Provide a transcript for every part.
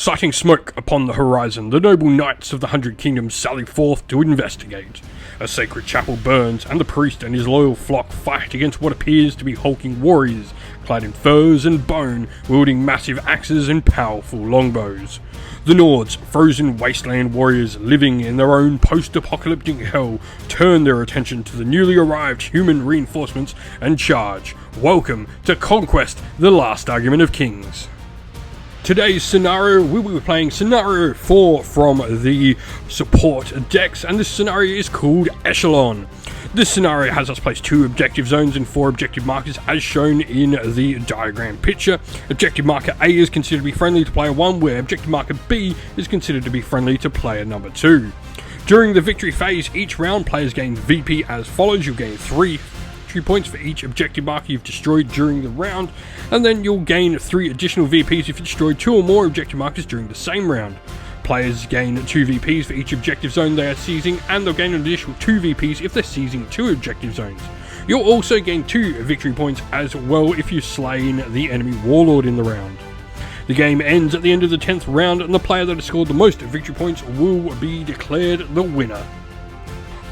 Sighting smoke upon the horizon, the noble knights of the 100 Kingdoms sally forth to investigate. A sacred chapel burns, and the priest and his loyal flock fight against what appears to be hulking warriors, clad in furs and bone, wielding massive axes and powerful longbows. The Nords, frozen wasteland warriors living in their own post-apocalyptic hell, turn their attention to the newly arrived human reinforcements and charge. Welcome to Conquest, the last argument of kings. Today's scenario, we will be playing scenario 4 from the support decks, and this scenario is called Echelon. This scenario has us place 2 objective zones and 4 objective markers as shown in the diagram picture. Objective marker A is considered to be friendly to player 1, where objective marker B is considered to be friendly to player number 2. During the victory phase, each round players gain VP as follows. You'll gain 3 points for each objective marker you've destroyed during the round, and then you'll gain 3 additional VPs if you destroy 2 or more objective markers during the same round. Players gain 2 VPs for each objective zone they are seizing, and they'll gain an additional 2 VPs if they're seizing 2 objective zones. You'll also gain 2 victory points as well if you've slain the enemy warlord in the round. The game ends at the end of the 10th round, and the player that has scored the most victory points will be declared the winner.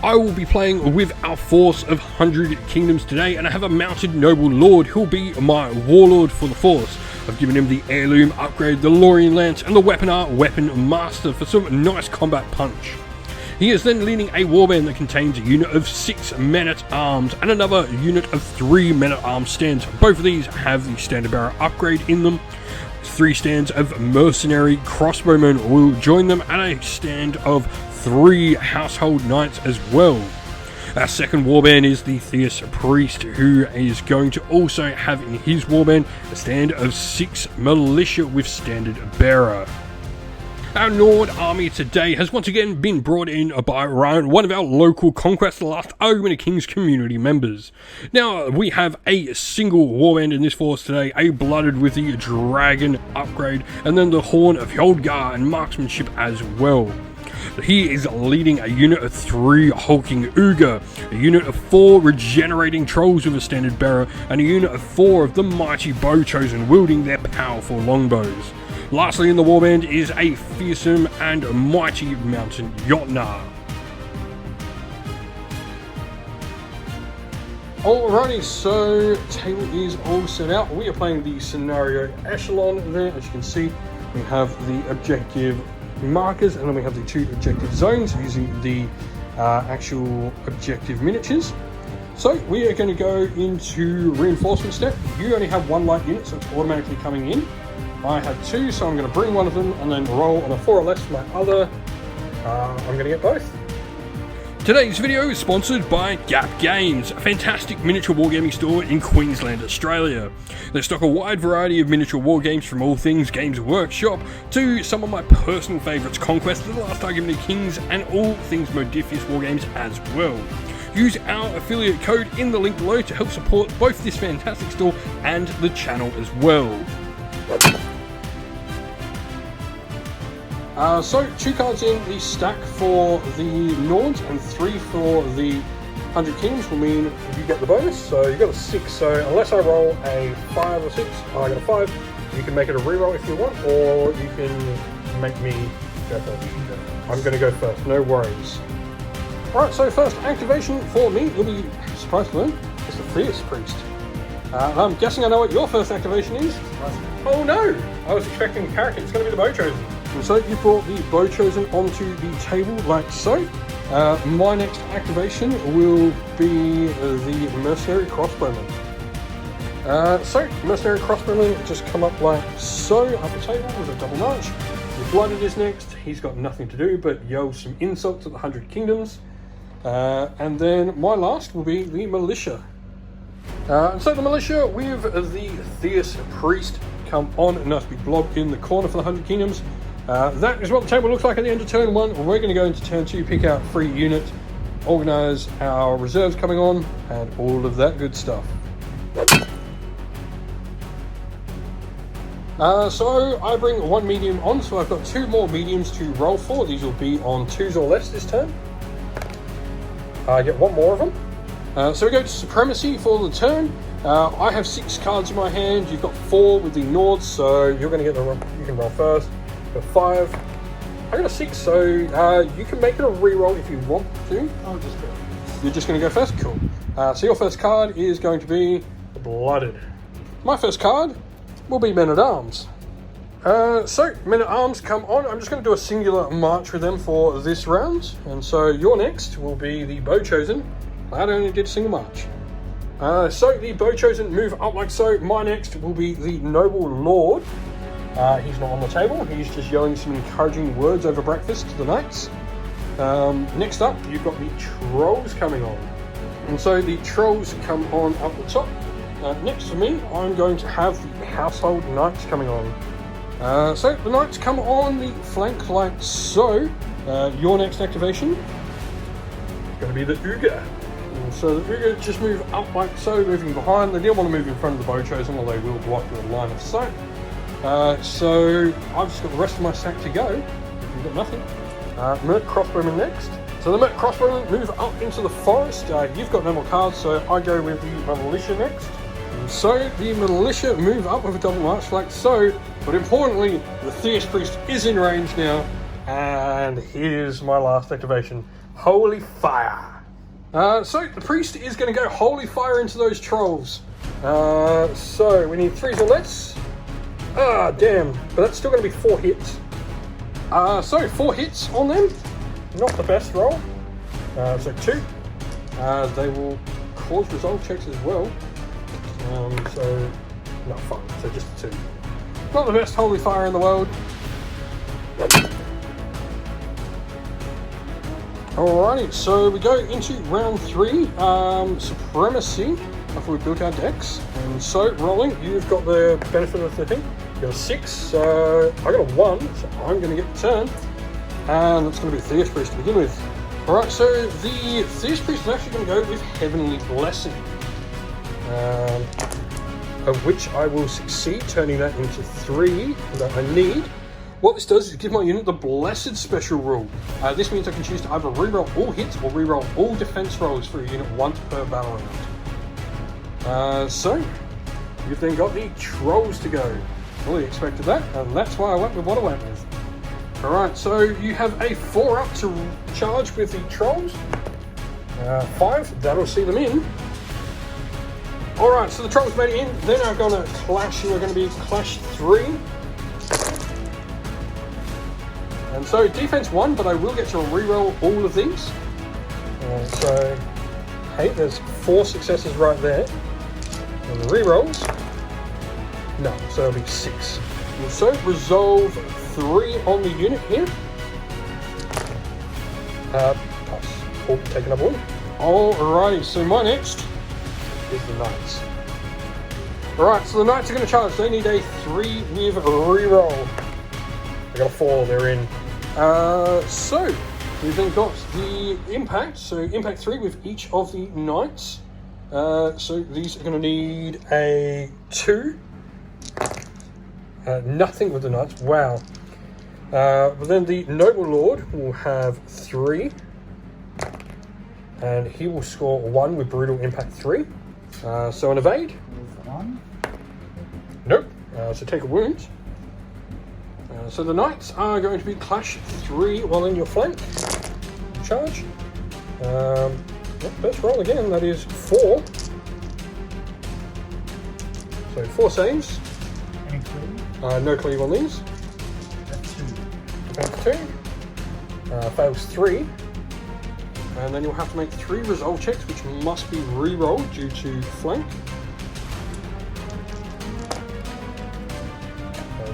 I will be playing with our force of 100 Kingdoms today, and I have a mounted noble lord who will be my warlord for the force. I've given him the heirloom upgrade, the Lorian Lance, and the Weaponar Weapon Master for some nice combat punch. He is then leading a warband that contains a unit of 6 men-at-arms and another unit of 3 men-at-arms stands. Both of these have the standard bearer upgrade in them. 3 stands of mercenary crossbowmen will join them, and a stand of 3 household knights as well. Our second warband is the Theus Priest, who is going to also have in his warband a stand of 6 militia with standard bearer. Our Nord army today has once again been brought in by Ryan, one of our local Conquest, the last argument of kings community members. Now, we have a single warband in this force today, a blooded with the dragon upgrade, and then the horn of Hjoldgar and marksmanship as well. He is leading a unit of 3 hulking Uga, a unit of 4 regenerating trolls with a standard bearer, and a unit of 4 of the mighty bow chosen wielding their powerful longbows. Lastly in the warband is a fearsome and mighty mountain Jotnar. Alrighty, so table is all set out. We are playing the scenario Echelon there. As you can see, we have the objective markers, and then we have the 2 objective zones using the actual objective miniatures. So we are going to go into reinforcement step. You only have 1 light unit, so it's automatically coming in. I have 2, so I'm going to bring one of them and then roll on a 4 or less for my other. I'm going to get both. Today's video is sponsored by Gap Games, a fantastic miniature wargaming store in Queensland, Australia. They stock a wide variety of miniature wargames, from all things Games Workshop to some of my personal favourites, Conquest, The Last Argument of Kings, and all things Modifius wargames as well. Use our affiliate code in the link below to help support both this fantastic store and the channel as well. So 2 cards in the stack for the Nords and 3 for the 100 Kingdoms will mean you get the bonus. So you got a 6, so unless I roll a 5 or 6, I got a 5. You can make it a reroll if you want, or you can make me go first. I'm going to go first, no worries. Alright, so first activation for me, you'll be surprised to learn, it's the Theus Priest. I'm guessing I know what your first activation is. Oh no! I was expecting a character, it's going to be the Bow Chosen. And so you brought the Bow Chosen onto the table like so. My next activation will be the Mercenary Crossbowman. So Mercenary Crossbowman just come up like so up the table with a double march. The Blooded is next, he's got nothing to do but yell some insults at the 100 Kingdoms. And then my last will be the Militia. So the Militia with the Theus Priest come on, a nice big blob in the corner for the 100 Kingdoms. That is what the table looks like at the end of turn 1. We're going to go into turn 2, pick out 3 units, organise our reserves coming on, and all of that good stuff. So I bring 1 medium on, so I've got 2 more mediums to roll for. These will be on 2s or less this turn. I get 1 more of them. So we go to Supremacy for the turn. I have 6 cards in my hand. You've got 4 with the Nords, so you're going to get the you can roll first. Got 5. I got a 6, so you can make it a reroll if you want to. I'll just go. You're just going to go first? Cool. So your first card is going to be Blooded. My first card will be Men-at-Arms. So, Men-at-Arms come on. I'm just going to do a singular march with them for this round. And so your next will be the Bowchosen. I only did a single march. So the Bowchosen move up like so. My next will be the Noble Lord. He's not on the table. He's just yelling some encouraging words over breakfast to the knights. Next up, you've got the Trolls coming on. And so the Trolls come on up the top. Next to me, I'm going to have the Household Knights coming on. So the Knights come on the flank like so. Your next activation is going to be the Uga. And so the Uga just move up like so, moving behind. They didn't want to move in front of the Bowchosen, although they will block your line of sight. So I've just got the rest of my stack to go. You've got nothing. Merc Crossbowman next. So the Merc Crossbowman move up into the forest. You've got no more cards, so I go with the Militia next. And so the Militia move up with a double march like so. But importantly, the Theist Priest is in range now. And here's my last activation. Holy Fire. So the Priest is going to go Holy Fire into those Trolls. So we need 3s or less. Ah, damn. But that's still going to be 4 hits. So 4 hits on them. Not the best roll. So 2. They will cause resolve checks as well. So, no, 5. So just 2. Not the best Holy Fire in the world. Alrighty, so we go into round 3. Supremacy. After we built our decks. And so, rolling, you've got the benefit of the thing. You got a 6, so I got a 1, so I'm going to get the turn. And it's going to be Theist Priest to begin with. Alright, so the Theist Priest is actually going to go with Heavenly Blessing. Of which I will succeed, turning that into 3 that I need. What this does is give my unit the Blessed special rule. This means I can choose to either reroll all hits or reroll all defense rolls for a unit once per battle round. So, you've then got the Trolls to go. Fully expected that, and that's why I went with what I went with. Alright, so you have a 4 up to charge with the Trolls. 5, that'll see them in. Alright, so the Trolls made it in. They're now going to clash. You are going to be Clash 3. And so defense 1, but I will get to reroll all of these. So, hey, there's 4 successes right there. And the rerolls. No, so it'll be 6. And so resolve 3 on the unit here. Pass. Oh, take another one. Alrighty, so my next is the Knights. Alright, so the Knights are going to charge. They need a 3 with a reroll. They got a 4, they're in. So we've then got the impact. So impact 3 with each of the Knights. So these are going to need a 2. Nothing with the Knights. Wow. But then the Noble Lord will have 3. And he will score 1 with Brutal Impact 3. So an evade. 1. Nope. So take a wound. So the Knights are going to be Clash 3 while in your flank. Charge. Let's roll again. That is 4. So 4 saves. Any cleave? No cleave on these. That's 2. That's 2. Fails 3. And then you'll have to make 3 resolve checks, which must be re-rolled due to flank.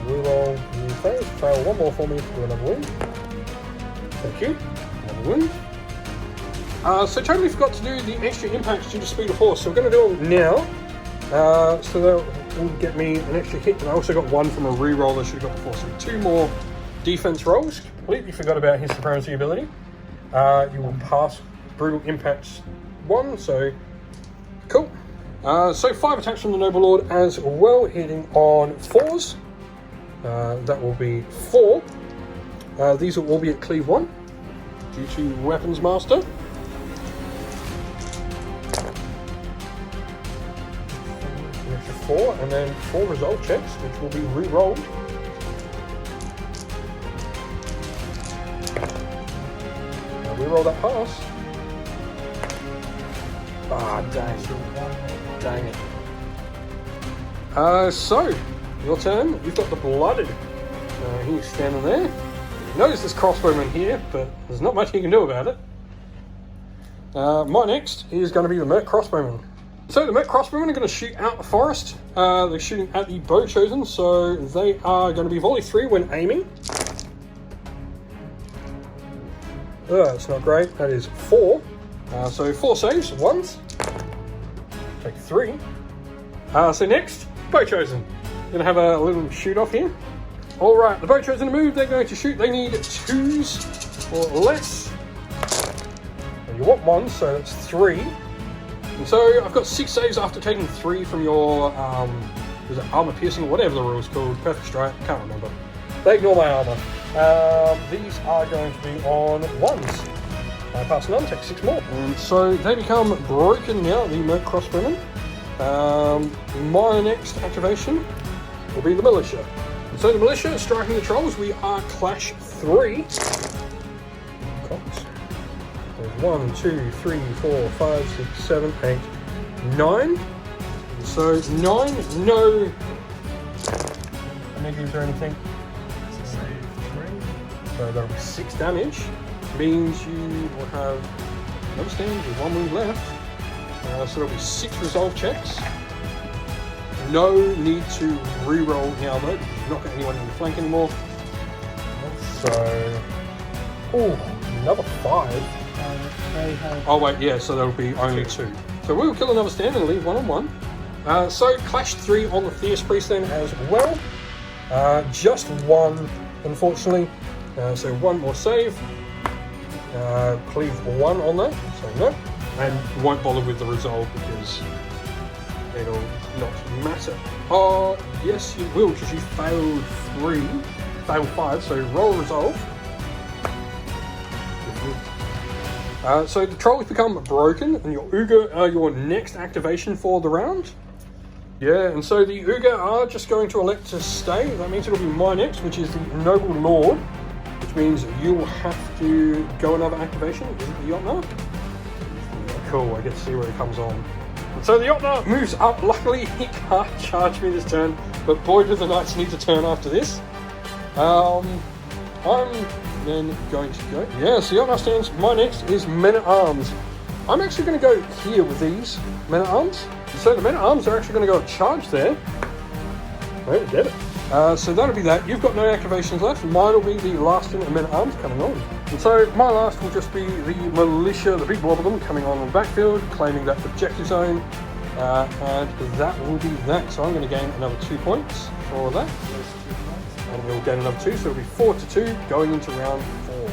Re-roll, you fail. Fail 1 more for me to do another wound. Thank you. Another wound. So totally forgot to do the extra impacts due to speed of horse, so we're going to do them now. So that will get me an extra hit, and I also got 1 from a re-roll I should have got before. So 2 more defense rolls. Completely forgot about his supremacy ability. You will pass Brutal Impacts 1, so cool. So 5 attacks from the Noble Lord as well, hitting on 4s. That will be 4. These will all be at cleave 1 due to Weapons Master. An extra 4, and then 4 resolve checks, which will be re-rolled. reroll that pass. Ah, dang it. So, your turn. You've got the blooded. He's standing there. He knows there's crossbowmen here, but there's not much he can do about it. My next is going to be the Merc crossbowmen. So the Merc crossbowmen are going to shoot out the forest. They're shooting at the bow chosen, so they are going to be volley 3 when aiming. That's not great. That is 4. So 4 saves, ones. Take 3. So next, bow chosen. Going to have a little shoot off here. All right, the bow chosen move. They're going to shoot. They need 2s or less. And you want 1, so that's 3. And so I've got 6 saves after taking 3 from your was it armor piercing or whatever the rule's called. Perfect strike. Can't remember. They ignore my armor. These are going to be on 1s. I pass none, take 6 more. And so they become broken now, the Merc crossbowmen. My next activation will be the militia. And so the militia striking the trolls, we are clash 3. Cops. There's 1, 2, 3, 4, 5, 6, 7, 8, 9. And so 9, no negatives or anything. So that'll be 6 damage. Means you will have another stand with 1 wound left. So there'll be 6 resolve checks. No need to re-roll now though, because you've not got anyone in the flank anymore. So, another 5. Oh wait, yeah, so there'll be only 2. So we'll kill another stand and leave 1 on 1. So clash 3 on the Fierce Priest then as well. Just 1, unfortunately. So 1 more save. Cleave 1 on that, so no. And won't bother with the resolve because it'll not matter. Oh, yes you will, because you failed 3, failed 5, so roll resolve. So the trolls become broken, and your Uga are your next activation for the round. Yeah, and so the Uga are just going to elect to stay. That means it'll be my next, which is the Noble Lord, which means you will have to go another activation. Is it the Jotnar? Cool, I get to see where it comes on. And so the Jotnar moves up. Luckily, he can't charge me this turn, but boy, do the Knights need to turn after this. I'm then going to go. Yeah, so Jotnar stands. My next is Men-at-Arms. I'm actually going to go here with these Men-at-Arms. So the Men-at-Arms are actually going to go charge there. Wait, get it. So that'll be that. You've got no activations left. Mine will be the last in the Men-at-Arms coming on. And so my last will just be the militia, the big blob of them coming on the backfield, claiming that objective zone. And that will be that. So I'm going to gain another 2 points for that. And we'll gain another 2, so it'll be 4-2 going into round 4.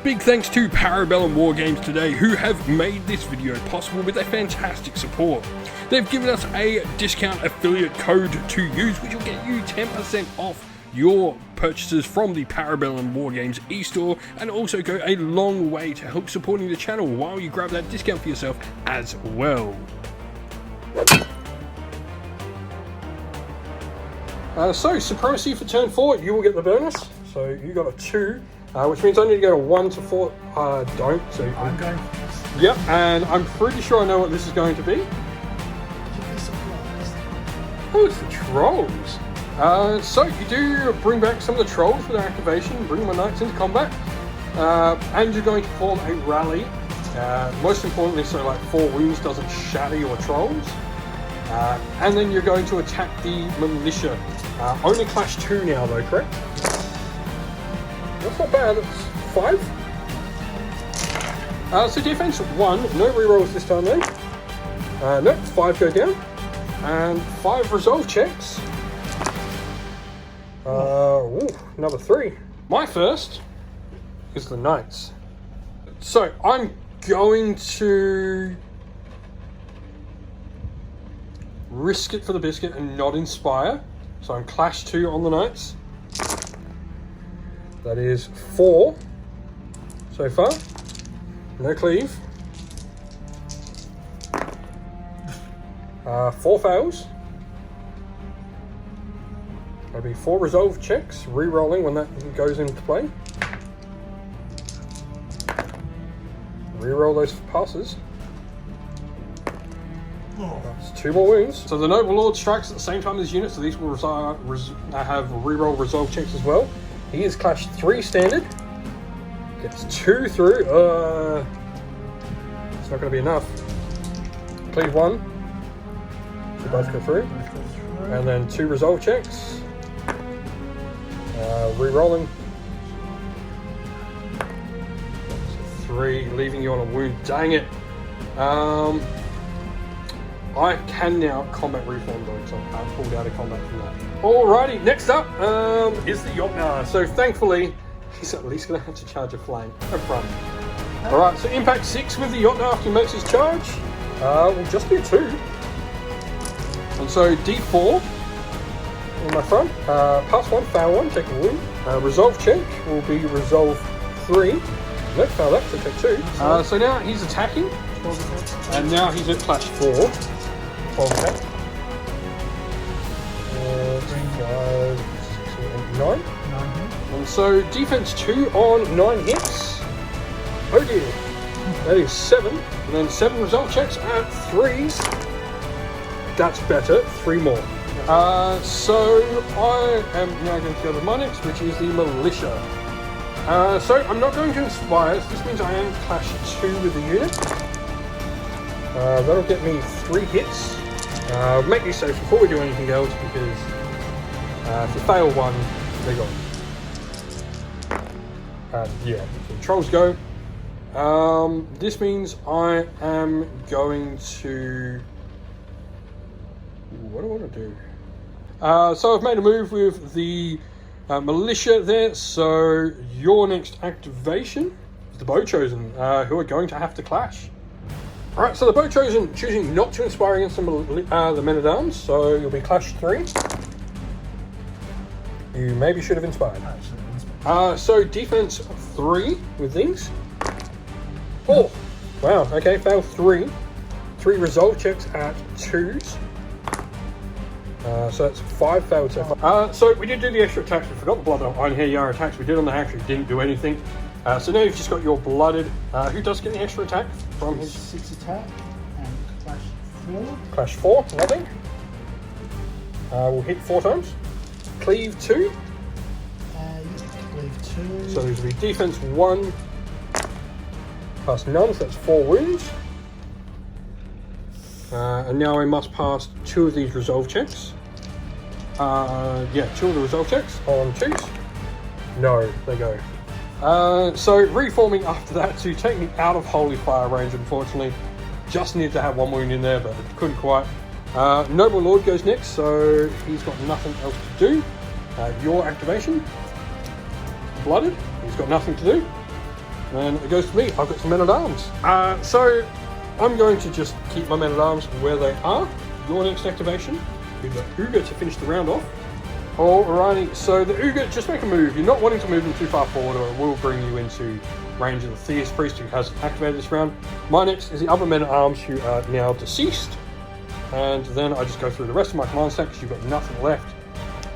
Big thanks to Parabellum War Games today, who have made this video possible with their fantastic support. They've given us a discount affiliate code to use, which will get you 10% off your purchases from the Parabellum War Games e-store, and also go a long way to help supporting the channel while you grab that discount for yourself as well. So supremacy for turn 4, you will get the bonus. So you got a 2, which means I need to go to 1 to 4. Don't. So I'm going first. Yep, and I'm pretty sure I know what this is going to be. Oh, it's the trolls. So you do bring back some of the trolls for their activation, bring my knights into combat, and you're going to form a rally. Most importantly, so like 4 wounds doesn't shatter your trolls. And then you're going to attack the militia. Only clash 2 now though, correct? That's not bad, that's 5. So defense 1, no rerolls this time though. No, 5 go down. And 5 resolve checks. Another 3. My first is the Knights. So I'm going to risk it for the biscuit and not inspire. So I'm clash 2 on the Knights. That is 4 so far. No cleave. 4 fails. That'll be 4 resolve checks, re-rolling when that goes into play. reroll those passes. That's 2 more wounds. So the Noble Lord strikes at the same time as units, so these will have reroll resolve checks as well. He is clashed 3 standard. Gets 2 through. It's not going to be enough. Cleave 1. So both go through. And then 2 resolve checks. Rerolling. 3, leaving you on a wound. Dang it. I can now combat reform though, so I pulled out of combat from that. Alrighty, next up is the Yopnar. So thankfully, he's at least going to have to charge a flame up front. Alright, so impact 6 with the Yopnar after he makes his charge will just be a 2. And so D4 on my front, pass 1, fail 1, take a wound. Resolve check will be resolve 3. Nope, fail that, so take 2. So now he's attacking, and now he's at clash 4. 12 attack. 5, 6, 7, 8, 9. And so defense 2 on 9 hits. Oh dear. That is 7. And then 7 resolve checks at 3s. That's better. 3 more. So I am now going to go to my next, which is the Militia. So I'm not going to inspire, so this means I am clash 2 with the unit. That'll get me 3 hits. Make these safe before we do anything else, because if you fail 1, they're gone. Yeah, so the trolls go. This means I am going to... What do I want to do? So I've made a move with the Militia there, so your next activation is the Bow Chosen, who are going to have to clash. Alright, so the Bow Chosen choosing not to inspire against the Men-at-Arms, so you'll be clash 3. You maybe should have inspired. So defense 3 with these. 4. Wow, okay, fail 3. 3 resolve checks at 2s. So that's 5 failed so far. So we did do the extra attacks. We forgot the Blooded Iron Hair Yar attacks we did on the hatchery, didn't do anything. So now you've just got your Blooded, who does get the extra attack from his... 6 attack and clash 4. Clash 4, nothing. We'll hit 4 times. Cleave 2. Cleave 2. So these will be defense 1 plus none, so that's 4 wounds. And now I must pass 2 of these resolve checks. Yeah, 2 of the resolve checks on 2s. No, they go. So reforming after that to take me out of Holy Fire range, unfortunately. Just needed to have 1 wound in there, but couldn't quite. Noble Lord goes next, so he's got nothing else to do. Your activation. Blooded, he's got nothing to do. And it goes to me, I've got some Men-at-Arms. So I'm going to just keep my Men-at-Arms where they are. Your next activation, you've got Uga to finish the round off. Alrighty, so the Uga, just make a move. You're not wanting to move them too far forward, or it will bring you into range of the Theist Priest, who has activated this round. My next is the other Men-at-Arms, who are now deceased. And then I just go through the rest of my command stack, because you've got nothing left.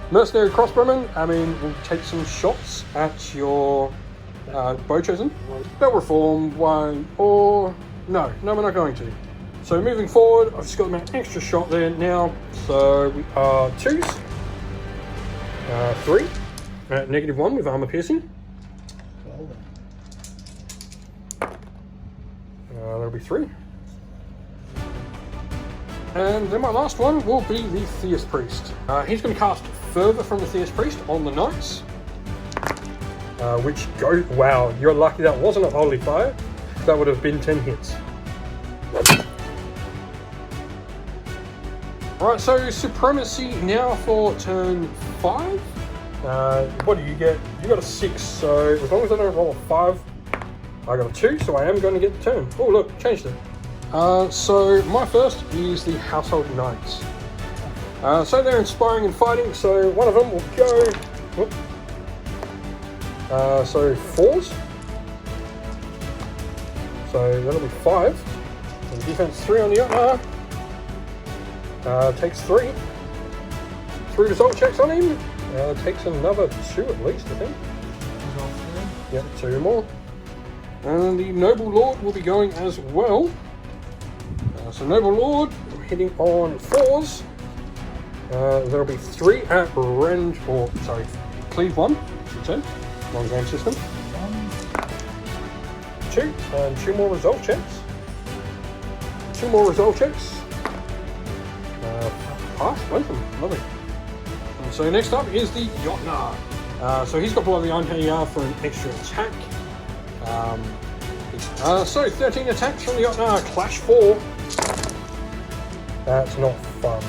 Mercenary Crossbowmen, I mean, will take some shots at your Bow Chosen. They'll reform 1 or... No, we're not going to. So moving forward, I've just got an extra shot there now. So we are 2s. 3. -1 with armor piercing. That'll be 3. And then my last one will be the Theist Priest. He's going to cast Fervor from the Theist Priest on the Knights. Which go... Wow, you're lucky that wasn't a Holy Fire. That would have been 10 hits. Alright, so Supremacy now for turn 5. What do you get? You got a 6, so as long as I don't roll a 5, I got a 2, so I am going to get the turn. Oh look, changed it. So my first is the Household Knights. So they're inspiring and fighting, so one of them will go... Whoop. So 4s. So that'll be 5. And defense 3 on the Yopnar. Takes 3. 3 resolve checks on him. Takes another 2 at least, I think. Yep, 2 more. And the Noble Lord will be going as well. So Noble Lord hitting on 4s. There'll be 3 at range, or sorry, cleave 1, I should say. Wrong game system. 2, and 2 more resolve checks. 2 more resolve checks. Pass, both of them, lovely. And so next up is the Jotnar. So he's got below the iron here for an extra attack. So 13 attacks from the Jotnar, clash 4. That's not fun.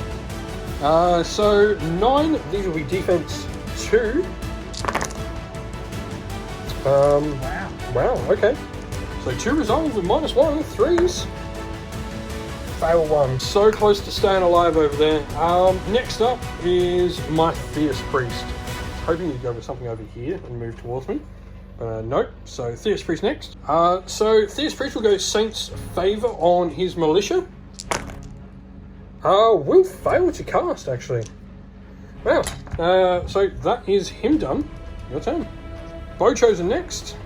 So 9, these will be defense 2. Wow, okay. So 2 resolve with -1, 3s. Fail 1. So close to staying alive over there. Next up is my Fierce Priest. Hoping you'd go with something over here and move towards me. Nope. So Fierce Priest next. So Fierce Priest will go Saint's Favor on his Militia. Will fail to cast, actually. Wow. So that is him done. Your turn. Bow Chosen next.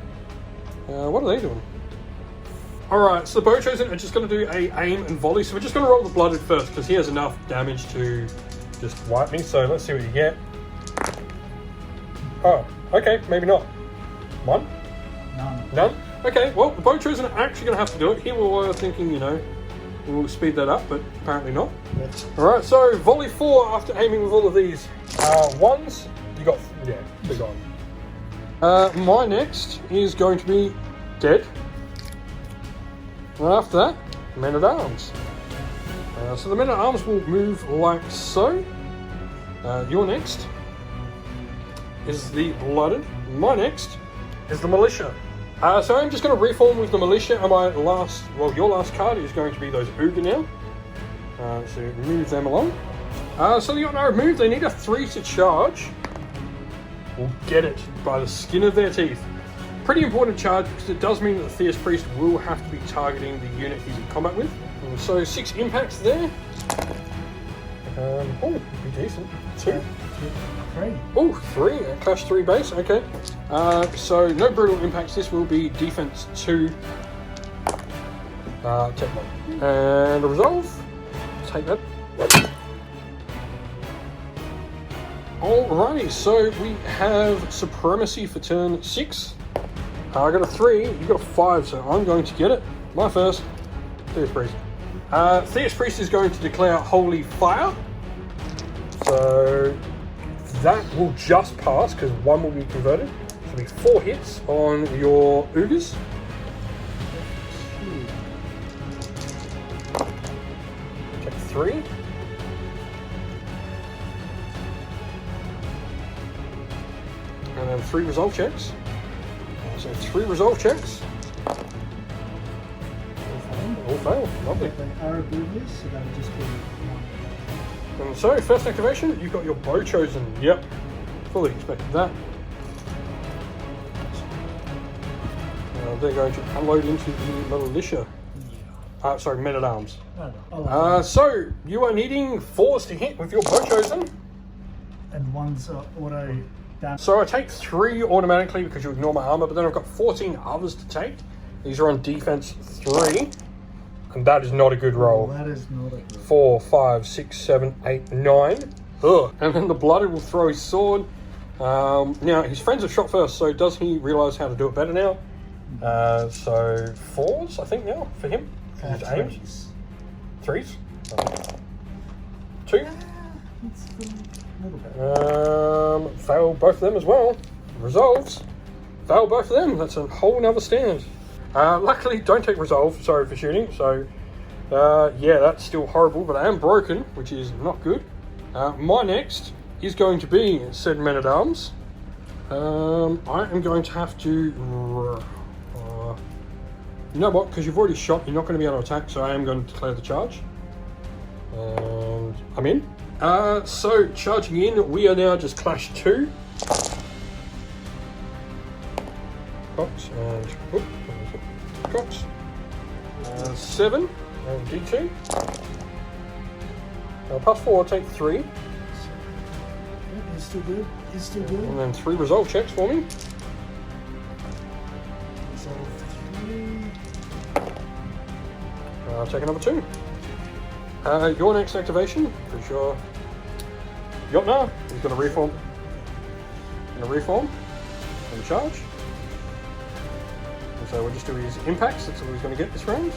What are they doing? Alright, so the Bow Chosen are just going to do a aim and volley. So we're just going to roll the Blooded first, because he has enough damage to just wipe me. So let's see what you get. Oh, okay, maybe not. 1? None? Okay, well, the Bow Chosen are actually going to have to do it. Here we were thinking, you know, we'll speed that up, but apparently not. Alright, so volley 4 after aiming with all of these. 1s, you got, yeah, they're gone. My next is going to be dead. And after that, Men-at-Arms. So the Men-at-Arms will move like so. Your next is the Blooded. My next is the Militia. So I'm just going to reform with the Militia, and my last, well, your last card is going to be those Ogre now. So move them along. So the Jotnar have moved. They need a 3 to charge. We'll get it by the skin of their teeth. Pretty important charge, because it does mean that the Fierce Priest will have to be targeting the unit he's in combat with. And so 6 impacts there. Oh, be decent. 2. 3. Oh, 3. Clash 3 base. Okay. So no brutal impacts. This will be defense 2. Take 1. And a resolve. Take that. Alrighty, so we have Supremacy for turn 6. I got a 3, you got a 5, so I'm going to get it. My first, Fierce Priest. Fierce Priest is going to declare Holy Fire. So that will just pass, because 1 will be converted. So it'll be 4 hits on your Ogres. Take 3. And then 3 resolve checks. So 3 resolve checks. All fail. Lovely. So that would just be 1. And so, first activation, you've got your Bow Chosen. Yep. Fully expected that. They're going to unload into the Militia. Sorry, Men-at-Arms. So, you are needing 4s to hit with your Bow Chosen. And 1's auto damage. So I take 3 automatically because you ignore my armor, but then I've got 14 others to take. These are on defense 3. And that is not a good roll. That is not a good 4, 5, 6, 7, 8, 9. Ugh. And then the Blooded will throw his sword. Now, his friends have shot first, so does he realise how to do it better now? So 4s, I think, now, for him. For his aims. 3s? 2? Fail both of them as well. Resolves. Fail both of them. That's a whole nother stand. Luckily, don't take resolve. Sorry for shooting. So, yeah, that's still horrible, but I am broken, which is not good. My next is going to be said Men-at-Arms. I am going to have to... you know what? Because you've already shot, you're not going to be able to attack, so I am going to declare the charge. And I'm in. So, charging in, we are now just Clash 2. Cox and... Whoop, Cox. 7 and D2. Plus 4, take 3. He's still good. He's still good. And then 3 resolve checks for me. Resolve 3. Taking number 2. Your next activation, pretty sure. Jotnar, he's going to reform. And charge. And so we'll just do his impacts, that's all he's going to get this round.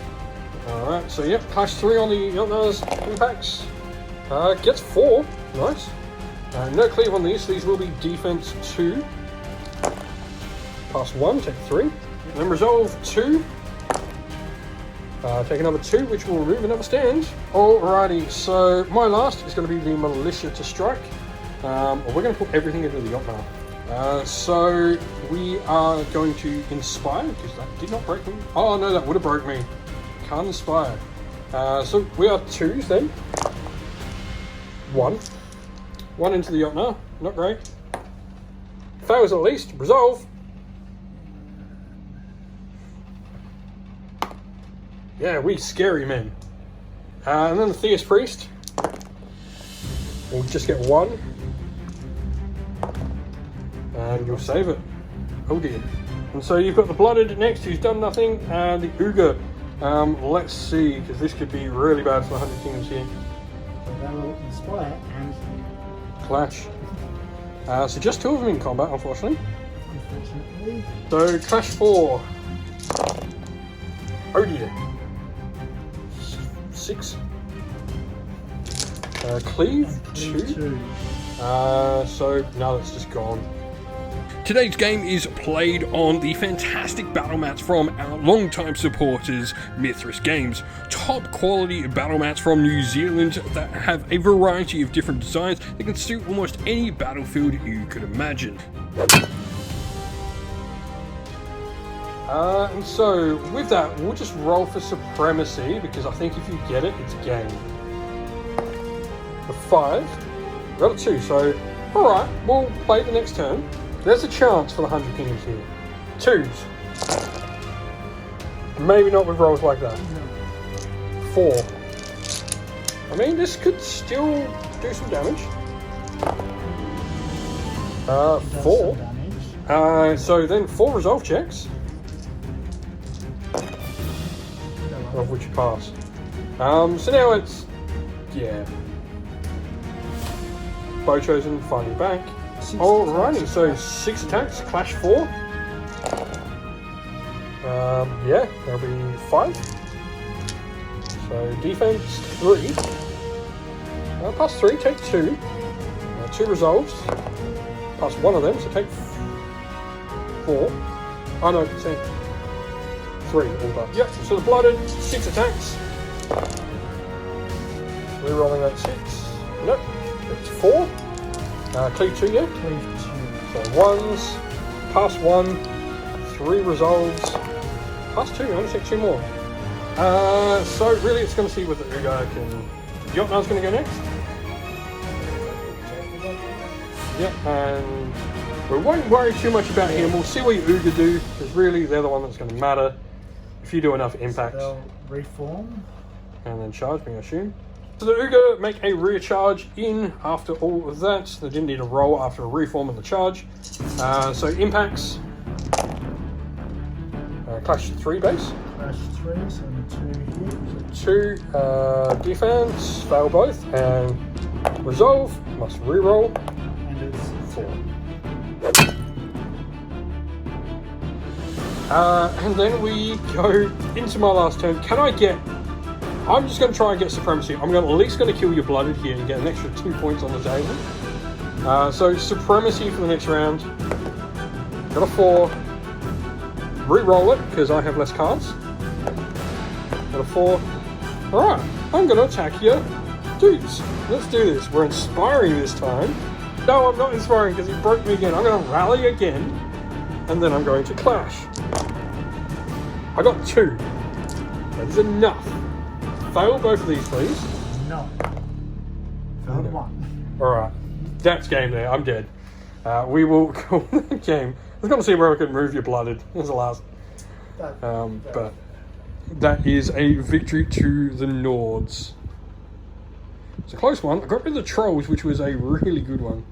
Alright, so yep, clash 3 on the Jotnar's impacts. Gets 4, nice. No cleave on these will be defense 2. Pass 1, take 3. Then resolve 2. Take another 2, which will remove another stand. Alrighty, so my last is going to be the Militia to strike. We're going to put everything into the Jotnar. So we are going to inspire, because that did not break me. Oh no, that would have broke me. Can't inspire. So we are 2s then. 1. 1 into the Jotnar, not great. Fails at least, resolve. Yeah, we scary men. And then the Theist Priest. We'll just get 1. And you'll save it. Oh dear. And so you've got the Blooded next, who's done nothing, and the Uga. Let's see, because this could be really bad for the 100 Kingdoms here. So that will inspire and Clash. So just 2 of them in combat, unfortunately. unfortunately. So Clash 4. Oh dear. 6. Cleave 2. So now that's just gone. Today's game is played on the fantastic battle mats from our longtime supporters, Mithras Games. Top quality battle mats from New Zealand that have a variety of different designs that can suit almost any battlefield you could imagine. And so with that, we'll just roll for supremacy, because I think if you get it, it's game. A 5. We got a 2, so alright, we'll play the next turn. There's a chance for the 100 Kingdoms here. 2s. Maybe not with rolls like that. 4. I mean, this could still do some damage. 4. So then 4 resolve checks. Of which you pass. So now it's... yeah. Bow chosen, finding back. Alrighty, so 6 attacks, clash 4. Yeah, that'll be 5. So defense 3. Pass 3, take 2. 2 resolves. Pass 1 of them, so take 4. Oh no, take 3 all done. Yep, so the Blooded, 6 attacks. Rerolling that 6. Nope, it's 4. Cleave 2, yeah? Cleave 2. So 1s, pass 1, 3 resolves, pass 2, only take 2 more. So really it's going to see what the Uga can... Jotnar's going to go next. Yep, and we won't worry too much about him. We'll see what your Uga do, because really they're the one that's going to matter. If you do enough impact. They'll reform. And then charge me, I assume. So the Uga make a rear charge in after all of that. They didn't need a roll after a reform and the charge. So impacts. Clash 3 base. Clash 3, so the 2 2 hit. defense, fail both, and resolve, must reroll. And it's 4. And then we go into my last turn. Can I get... I'm just going to try and get supremacy. I'm at least going to kill your Blooded here and get an extra 2 points on the table. So supremacy for the next round. Got a 4. Re-roll it because I have less cards. Got a 4. Alright, I'm going to attack you. Dudes, let's do this. We're inspiring this time. No, I'm not inspiring because he broke me again. I'm going to rally again. And then I'm going to clash. I got 2. That is enough. Fail both of these, please. No. Failed 1. Alright, that's game there. I'm dead. We will call that game. I was going to see where I could move your Blooded. That was the last. But that is a victory to the Nords. It's a close one. I got rid of the Trolls, which was a really good one.